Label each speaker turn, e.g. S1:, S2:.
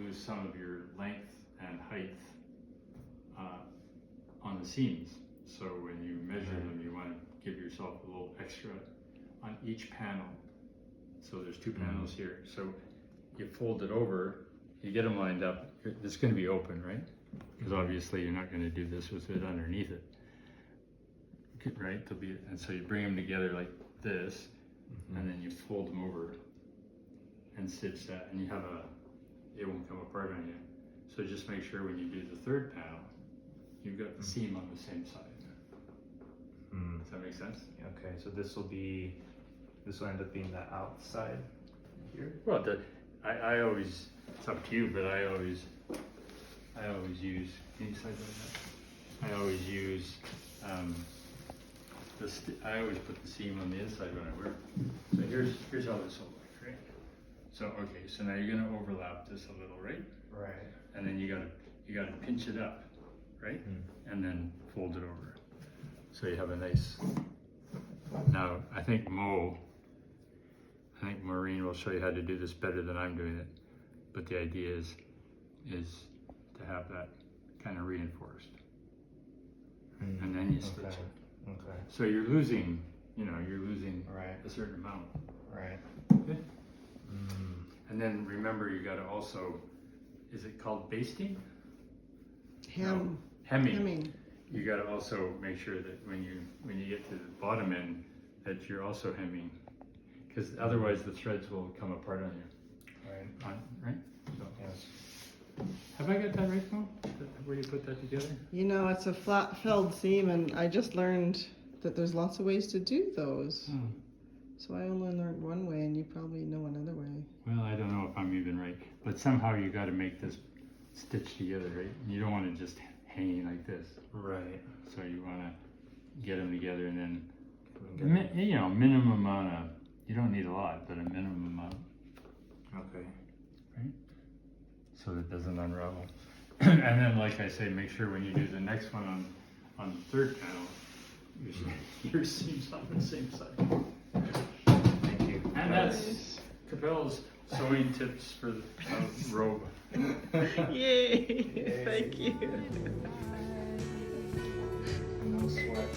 S1: lose some of your length and height on the seams. So when you measure them, you want to give yourself a little extra on each panel. So there's two panels here. So you fold it over, you get them lined up. It's going to be open, right? Because obviously you're not going to do this with it underneath it, right? And so you bring them together like this, and then you fold them over and stitch that, and it won't come apart on you. So just make sure when you do the third panel, you've got the seam on the same side. Does that make sense?
S2: Okay, so this will end up being the outside here?
S1: Well, I always, it's up to you, but I always use, can you slide that? I always use, I always put the seam on the inside when I wear it. So here's how this will look, right? So, okay, so now you're gonna overlap this a little, right?
S2: Right.
S1: And then you gotta pinch it up, right? And then fold it over. So you have a nice, now I think Maureen will show you how to do this better than I'm doing it. But the idea is to have that kind of reinforced. And then you stitch it.
S2: Okay.
S1: So you're losing
S2: right.
S1: a certain amount.
S2: Right.
S1: Okay. And then remember, you gotta also, is it called basting? No, hemming. You gotta also make sure that when you get to the bottom end, that you're also hemming, because otherwise the threads will come apart on you.
S2: Right.
S1: Right? So,
S2: Yes.
S1: have I got that right, Mo? Where you put that together?
S3: You know, it's a flat filled seam, and I just learned that there's lots of ways to do those. So I only learned one way, and you probably know another way.
S1: Well, I don't know if I'm even right, but somehow you got to make this stitch together, right? You don't want to just hanging like this.
S2: Right.
S1: So you want to get them together, and then minimum amount of. You don't need a lot, but a minimum amount.
S2: Okay.
S1: Right? So that it doesn't unravel. And then, like I say, make sure when you do the next one on the third panel, your seam's on the same side.
S2: Thank you.
S1: And that's Qapel's sewing tips for the robe.
S3: Yay! Thank you.
S2: No sweat.